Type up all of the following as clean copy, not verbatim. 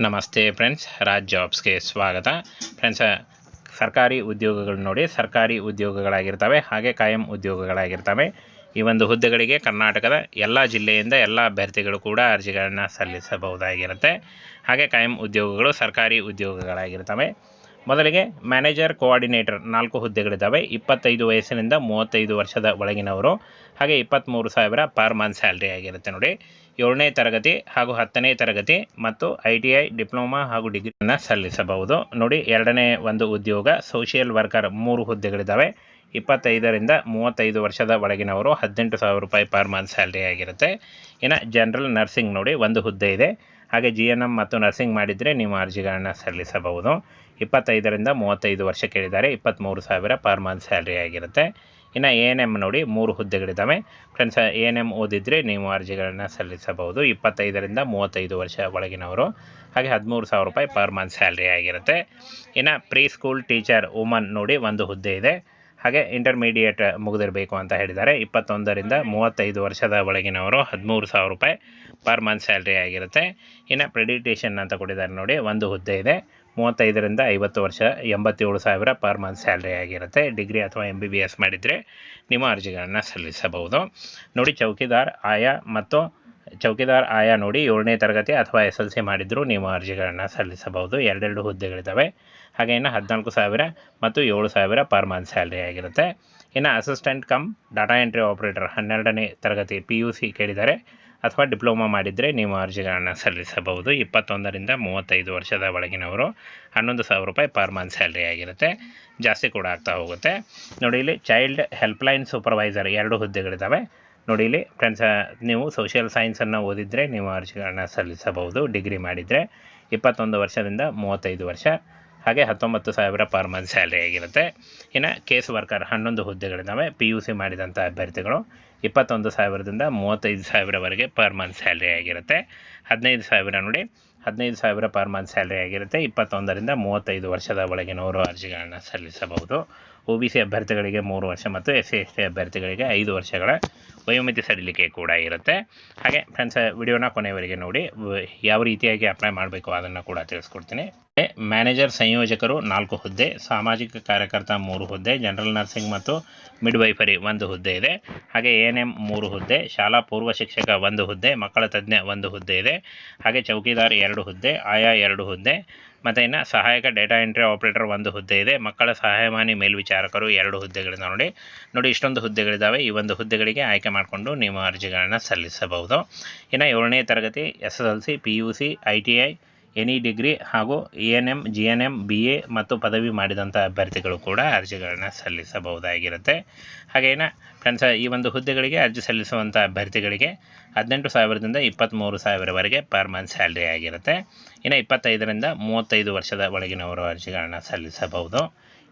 ನಮಸ್ತೆ ಫ್ರೆಂಡ್ಸ್, ರಾಜ್ ಜಾಬ್ಸ್ಗೆ ಸ್ವಾಗತ. ಫ್ರೆಂಡ್ಸ್, ಸರ್ಕಾರಿ ಉದ್ಯೋಗಗಳು ನೋಡಿ, ಸರ್ಕಾರಿ ಉದ್ಯೋಗಗಳಾಗಿರ್ತವೆ, ಹಾಗೆ ಕಾಯಂ ಉದ್ಯೋಗಗಳಾಗಿರ್ತವೆ. ಈ ಒಂದು ಹುದ್ದೆಗಳಿಗೆ ಕರ್ನಾಟಕದ ಎಲ್ಲ ಜಿಲ್ಲೆಯಿಂದ ಎಲ್ಲ ಅಭ್ಯರ್ಥಿಗಳು ಕೂಡ ಅರ್ಜಿಗಳನ್ನು ಸಲ್ಲಿಸಬಹುದಾಗಿರುತ್ತೆ. ಹಾಗೆ ಕಾಯಂ ಉದ್ಯೋಗಗಳು ಸರ್ಕಾರಿ ಉದ್ಯೋಗಗಳಾಗಿರ್ತವೆ. ಮೊದಲಿಗೆ ಮ್ಯಾನೇಜರ್ ಕೋಆರ್ಡಿನೇಟರ್ 4 ಹುದ್ದೆಗಳಿದ್ದಾವೆ. 25 ವಯಸ್ಸಿನಿಂದ 35 ವರ್ಷದ ಒಳಗಿನವರು, ಹಾಗೆ 23,000 ಪರ್ ಮಂತ್ ಸ್ಯಾಲ್ರಿ ಆಗಿರುತ್ತೆ ನೋಡಿ. 7ನೇ ತರಗತಿ ಹಾಗೂ 10ನೇ ತರಗತಿ ಮತ್ತು ITI ಡಿಪ್ಲೊಮಾ ಹಾಗೂ ಡಿಗ್ರಿಯನ್ನು ಸಲ್ಲಿಸಬಹುದು ನೋಡಿ. ಎರಡನೇ ಒಂದು ಉದ್ಯೋಗ ಸೋಷಿಯಲ್ ವರ್ಕರ್ 3 ಹುದ್ದೆಗಳಿದ್ದಾವೆ. 25ರಿಂದ 35 ವರ್ಷದ ಒಳಗಿನವರು, 18,000 ರೂಪಾಯಿ ಪರ್ ಮಂತ್ ಸ್ಯಾಲ್ರಿ ಆಗಿರುತ್ತೆ. ಇನ್ನು ಜನರಲ್ ನರ್ಸಿಂಗ್ ನೋಡಿ, 1 ಹುದ್ದೆ ಇದೆ. ಹಾಗೆ GNM ಮತ್ತು ನರ್ಸಿಂಗ್ ಮಾಡಿದರೆ ನೀವು ಅರ್ಜಿಗಳನ್ನು ಸಲ್ಲಿಸಬಹುದು. 25ರಿಂದ 35 ವರ್ಷ ಕೇಳಿದ್ದಾರೆ. 23,000 ಪರ್ ಮಂತ್ ಸ್ಯಾಲ್ರಿ ಆಗಿರುತ್ತೆ. ಇನ್ನು ANM ನೋಡಿ, 3 ಹುದ್ದೆಗಳಿದ್ದಾವೆ. ಫ್ರೆಂಡ್ಸ್, ANM ಓದಿದರೆ ನೀವು ಅರ್ಜಿಗಳನ್ನು ಸಲ್ಲಿಸಬಹುದು. 25ರಿಂದ 35 ವರ್ಷ ಒಳಗಿನವರು, ಹಾಗೆ 13,000 ರೂಪಾಯಿ ಪರ್ ಮಂತ್ ಸ್ಯಾಲ್ರಿ ಆಗಿರುತ್ತೆ. ಇನ್ನು ಪ್ರೀ ಸ್ಕೂಲ್ ಟೀಚರ್ ವುಮನ್ ನೋಡಿ, 1 ಹುದ್ದೆ ಇದೆ. ಹಾಗೆ ಇಂಟರ್ಮೀಡಿಯೇಟ್ ಮುಗಿದಿರಬೇಕು ಅಂತ ಹೇಳಿದ್ದಾರೆ. 21ರಿಂದ 35 ವರ್ಷದ ಒಳಗಿನವರು, 13,000 ರೂಪಾಯಿ ಪರ್ ಮಂತ್ ಸ್ಯಾಲ್ರಿ ಆಗಿರುತ್ತೆ. ಇನ್ನು ಪ್ರೆಡಿಟೇಷನ್ ಅಂತ ಕೊಟ್ಟಿದ್ದಾರೆ ನೋಡಿ, 1 ಹುದ್ದೆ ಇದೆ. 35ರಿಂದ 50 ವರ್ಷ, 87,000 ಪರ್ ಮಂತ್ ಸ್ಯಾಲ್ರಿ ಆಗಿರುತ್ತೆ. ಡಿಗ್ರಿ ಅಥವಾ MBBS ಮಾಡಿದರೆ ನೀವು ಅರ್ಜಿಗಳನ್ನು ಸಲ್ಲಿಸಬಹುದು ನೋಡಿ. ಚೌಕಿದಾರ್ ಆಯಾ ನೋಡಿ, 7ನೇ ತರಗತಿ ಅಥವಾ SLC ಮಾಡಿದರೂ ನೀವು ಅರ್ಜಿಗಳನ್ನು ಸಲ್ಲಿಸಬಹುದು. 2 ಹುದ್ದೆಗಳಿದ್ದಾವೆ. ಹಾಗೆ ಇನ್ನು 14,000 ಮತ್ತು 7,000 ಪರ್ ಮಂತ್ ಸ್ಯಾಲ್ರಿ ಆಗಿರುತ್ತೆ. ಇನ್ನು assistant cum data entry operator 12ನೇ ತರಗತಿ PUC ಕೇಳಿದ್ದಾರೆ ಅಥವಾ ಡಿಪ್ಲೊಮಾ ಮಾಡಿದರೆ ನೀವು ಅರ್ಜಿಗಳನ್ನು ಸಲ್ಲಿಸಬಹುದು. 21ರಿಂದ 35 ವರ್ಷದ ಒಳಗಿನವರು, 11,000 ರೂಪಾಯಿ ಪರ್ ಮಂತ್ ಸ್ಯಾಲ್ರಿ ಆಗಿರುತ್ತೆ. ಜಾಸ್ತಿ ಕೂಡ ಆಗ್ತಾ ಹೋಗುತ್ತೆ ನೋಡಿ. ಇಲ್ಲಿ ಚೈಲ್ಡ್ ಹೆಲ್ಪ್ಲೈನ್ ಸೂಪರ್ವೈಸರ್ 2 ಹುದ್ದೆಗಳಿದ್ದಾವೆ ನೋಡಿ. ಇಲ್ಲಿ ಫ್ರೆಂಡ್ಸ್, ನೀವು ಸೋಷಿಯಲ್ ಸೈನ್ಸನ್ನು ಓದಿದರೆ ನೀವು ಅರ್ಜಿಗಳನ್ನು ಸಲ್ಲಿಸಬಹುದು. ಡಿಗ್ರಿ ಮಾಡಿದರೆ 21 ವರ್ಷದಿಂದ 35 ವರ್ಷ, ಹಾಗೆ 19,000 ಪರ್ ಮಂತ್ ಸ್ಯಾಲ್ರಿ ಆಗಿರುತ್ತೆ. ಇನ್ನು ಕೇಸ್ ವರ್ಕರ್ 11 ಹುದ್ದೆಗಳಿದ್ದಾವೆ. PUC ಮಾಡಿದಂಥ ಅಭ್ಯರ್ಥಿಗಳು, 21,000ದಿಂದ 35,000ವರೆಗೆ ಪರ್ ಮಂತ್ ಸ್ಯಾಲ್ರಿ ಆಗಿರುತ್ತೆ. 15,000 ನೋಡಿ, 15,000 ಪರ್ ಮಂತ್ ಸ್ಯಾಲ್ರಿ ಆಗಿರುತ್ತೆ. 21ರಿಂದ 35 ವರ್ಷದ ಒಳಗಿನವರು ಅರ್ಜಿಗಳನ್ನು ಸಲ್ಲಿಸಬಹುದು. OBC ಅಭ್ಯರ್ಥಿಗಳಿಗೆ 3 ವರ್ಷ ಮತ್ತು SC/ST ಅಭ್ಯರ್ಥಿಗಳಿಗೆ 5 ವರ್ಷಗಳ ವಯೋಮಿತಿ ಸಡಿಲಿಕೆ ಕೂಡ ಇರುತ್ತೆ. ಹಾಗೆ ಫ್ರೆಂಡ್ಸ್, ವಿಡಿಯೋನ ಕೊನೆಯವರೆಗೆ ನೋಡಿ. ಯಾವ ರೀತಿಯಾಗಿ ಅಪ್ಲೈ ಮಾಡಬೇಕು ಅದನ್ನು ಕೂಡ ತಿಳಿಸ್ಕೊಡ್ತೀನಿ. ಮ್ಯಾನೇಜರ್ ಸಂಯೋಜಕರು 4 ಹುದ್ದೆ, ಸಾಮಾಜಿಕ ಕಾರ್ಯಕರ್ತ 3 ಹುದ್ದೆ, ಜನರಲ್ ನರ್ಸಿಂಗ್ ಮತ್ತು ಮಿಡ್ವೈಫರಿ 1 ಹುದ್ದೆ ಇದೆ. ಹಾಗೆ ANM 3 ಹುದ್ದೆ, ಶಾಲಾ ಪೂರ್ವ ಶಿಕ್ಷಕ 1 ಹುದ್ದೆ, ಮಕ್ಕಳ ತಜ್ಞ 1 ಹುದ್ದೆ ಇದೆ. ಹಾಗೆ ಚೌಕಿದಾರ್ 2 ಹುದ್ದೆ, ಆಯಾ 2 ಹುದ್ದೆ, ಮತ್ತು ಇನ್ನು ಸಹಾಯಕ ಡೇಟಾ ಎಂಟ್ರಿ ಆಪರೇಟರ್ 1 ಹುದ್ದೆ ಇದೆ. ಮಕ್ಕಳ ಸಹಾಯವಾಣಿ ಮೇಲ್ವಿಚಾರಕರು 2 ಹುದ್ದೆಗಳಿಂದ ನೋಡಿ ಇಷ್ಟೊಂದು ಹುದ್ದೆಗಳಿದ್ದಾವೆ. ಈ ಒಂದು ಹುದ್ದೆಗಳಿಗೆ ಆಯ್ಕೆ ಮಾಡಿಕೊಂಡು ನೀವು ಅರ್ಜಿಗಳನ್ನು ಸಲ್ಲಿಸಬಹುದು. ಇನ್ನು 7ನೇ ತರಗತಿ SSLC, PUC, ITI, any degree ಹಾಗೂ ANM, GNM, BA ಮತ್ತು ಪದವಿ ಮಾಡಿದಂಥ ಅಭ್ಯರ್ಥಿಗಳು ಕೂಡ ಅರ್ಜಿಗಳನ್ನು ಸಲ್ಲಿಸಬಹುದಾಗಿರುತ್ತೆ. ಹಾಗೇನ ಫ್ರೆಂಡ್ಸ್, ಈ ಒಂದು ಹುದ್ದೆಗಳಿಗೆ ಅರ್ಜಿ ಸಲ್ಲಿಸುವಂಥ ಅಭ್ಯರ್ಥಿಗಳಿಗೆ 18,000ದಿಂದ 23,000ವರೆಗೆ ಪರ್ ಮಂತ್ ಸ್ಯಾಲ್ರಿ ಆಗಿರುತ್ತೆ. ಇನ್ನು 25ರಿಂದ 35 ವರ್ಷದ ಒಳಗಿನವರು ಅರ್ಜಿಗಳನ್ನು ಸಲ್ಲಿಸಬಹುದು.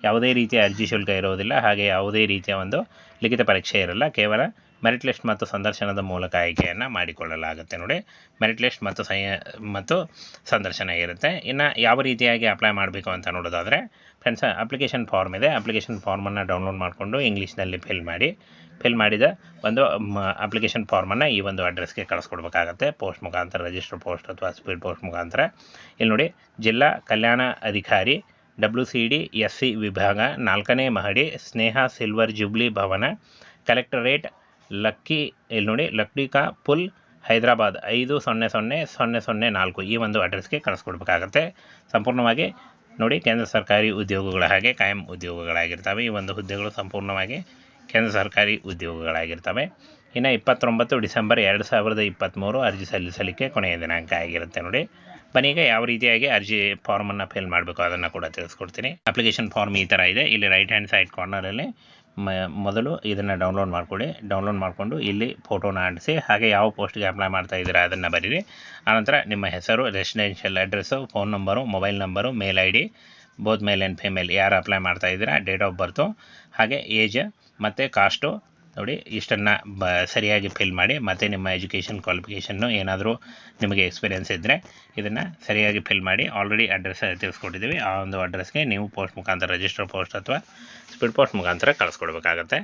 ಯಾವುದೇ ರೀತಿಯ ಅರ್ಜಿ ಶುಲ್ಕ ಇರೋದಿಲ್ಲ, ಹಾಗೆ ಯಾವುದೇ ರೀತಿಯ ಒಂದು ಲಿಖಿತ ಪರೀಕ್ಷೆ ಇರಲ್ಲ. ಕೇವಲ ಮೆರಿಟ್ ಲಿಸ್ಟ್ ಮತ್ತು ಸಂದರ್ಶನದ ಮೂಲಕ ಆಯ್ಕೆಯನ್ನು ಮಾಡಿಕೊಳ್ಳಲಾಗುತ್ತೆ ನೋಡಿ. ಮೆರಿಟ್ ಲಿಸ್ಟ್ ಮತ್ತು ಸಂದರ್ಶನ ಇರುತ್ತೆ. ಇನ್ನು ಯಾವ ರೀತಿಯಾಗಿ ಅಪ್ಲೈ ಮಾಡಬೇಕು ಅಂತ ನೋಡೋದಾದರೆ ಫ್ರೆಂಡ್ಸ್, ಅಪ್ಲಿಕೇಶನ್ ಫಾರ್ಮ್ ಇದೆ. ಅಪ್ಲಿಕೇಶನ್ ಫಾರ್ಮನ್ನು ಡೌನ್ಲೋಡ್ ಮಾಡಿಕೊಂಡು ಇಂಗ್ಲೀಷ್ನಲ್ಲಿ ಫಿಲ್ ಮಾಡಿದ ಒಂದು ಅಪ್ಲಿಕೇಶನ್ ಫಾರ್ಮನ್ನು ಈ ಒಂದು ಅಡ್ರೆಸ್ಗೆ ಕಳಿಸ್ಕೊಡ್ಬೇಕಾಗತ್ತೆ. ಪೋಸ್ಟ್ ಮುಖಾಂತರ, ರಿಜಿಸ್ಟರ್ ಪೋಸ್ಟ್ ಅಥವಾ ಸ್ಪೀಡ್ ಪೋಸ್ಟ್ ಮುಖಾಂತರ. ಇಲ್ಲಿ ನೋಡಿ, ಜಿಲ್ಲಾ ಕಲ್ಯಾಣ ಅಧಿಕಾರಿ, WCD SC ವಿಭಾಗ, 4ನೇ ಮಹಡಿ, ಸ್ನೇಹ ಸಿಲ್ವರ್ ಜೂಬ್ಲಿ ಭವನ, ಕಲೆಕ್ಟರೇಟ್, ಇಲ್ಲಿ ನೋಡಿ ಲಕ್ಡಿಕಾ ಪುಲ್, ಹೈದರಾಬಾದ್ 500004 ಈ ಒಂದು ಅಡ್ರೆಸ್ಗೆ ಕಳಿಸ್ಕೊಡ್ಬೇಕಾಗತ್ತೆ. ಸಂಪೂರ್ಣವಾಗಿ ನೋಡಿ ಕೇಂದ್ರ ಸರ್ಕಾರಿ ಉದ್ಯೋಗಗಳ ಹಾಗೆ ಕಾಯಂ ಉದ್ಯೋಗಗಳಾಗಿರ್ತವೆ. ಈ ಒಂದು ಹುದ್ದೆಗಳು ಸಂಪೂರ್ಣವಾಗಿ ಕೇಂದ್ರ ಸರ್ಕಾರಿ ಉದ್ಯೋಗಗಳಾಗಿರ್ತವೆ. ಇನ್ನು 29 ಡಿಸೆಂಬರ್ 2023 ಅರ್ಜಿ ಸಲ್ಲಿಸಲಿಕ್ಕೆ ಕೊನೆಯ ದಿನಾಂಕ ಆಗಿರುತ್ತೆ ನೋಡಿ. ಬನ್ನಿ, ಈಗ ಯಾವ ರೀತಿಯಾಗಿ ಅರ್ಜಿ ಫಾರ್ಮನ್ನು ಫಿಲ್ ಮಾಡಬೇಕು ಅದನ್ನು ಕೂಡ ತಿಳಿಸ್ಕೊಡ್ತೀನಿ. ಅಪ್ಲಿಕೇಶನ್ ಫಾರ್ಮ್ ಈ ಥರ ಇದೆ. ಇಲ್ಲಿ ರೈಟ್ ಹ್ಯಾಂಡ್ ಸೈಡ್ ಕಾರ್ನರಲ್ಲಿ ಮೊದಲು ಇದನ್ನು ಡೌನ್ಲೋಡ್ ಮಾಡ್ಕೊಳ್ಳಿ. ಡೌನ್ಲೋಡ್ ಮಾಡಿಕೊಂಡು ಇಲ್ಲಿ ಫೋಟೋನ ಅಂಟಿಸಿ, ಹಾಗೆ ಯಾವ ಪೋಸ್ಟ್ಗೆ ಅಪ್ಲೈ ಮಾಡ್ತಾ ಇದ್ದೀರಾ ಅದನ್ನು ಬರೀರಿ. ಆನಂತರ ನಿಮ್ಮ ಹೆಸರು, residential address, phone number, mobile number, mail ID, both male and female ಯಾರು ಅಪ್ಲೈ ಮಾಡ್ತಾ ಇದ್ದೀರಾ, ಡೇಟ್ ಆಫ್ ಬರ್ತು, ಹಾಗೆ ಏಜ್ ಮತ್ತು ಕಾಸ್ಟು ನೋಡಿ ಇಷ್ಟನ್ನು ಸರಿಯಾಗಿ ಫಿಲ್ ಮಾಡಿ. ಮತ್ತು ನಿಮ್ಮ ಎಜುಕೇಷನ್ ಕ್ವಾಲಿಫಿಕೇಷನ್ನು ಏನಾದರೂ ನಿಮಗೆ ಎಕ್ಸ್ಪೀರಿಯೆನ್ಸ್ ಇದ್ದರೆ ಇದನ್ನು ಸರಿಯಾಗಿ ಫಿಲ್ ಮಾಡಿ. ಆಲ್ರೆಡಿ ಅಡ್ರೆಸ್ ತಿಳಿಸ್ಕೊಟ್ಟಿದ್ದೀವಿ. ಆ ಒಂದು ಅಡ್ರೆಸ್ಗೆ ನೀವು ಪೋಸ್ಟ್ ಮುಖಾಂತರ, ರಿಜಿಸ್ಟರ್ ಪೋಸ್ಟ್ ಅಥವಾ ಸ್ಪೀಡ್ ಪೋಸ್ಟ್ ಮುಖಾಂತರ ಕಳಿಸ್ಕೊಡ್ಬೇಕಾಗತ್ತೆ.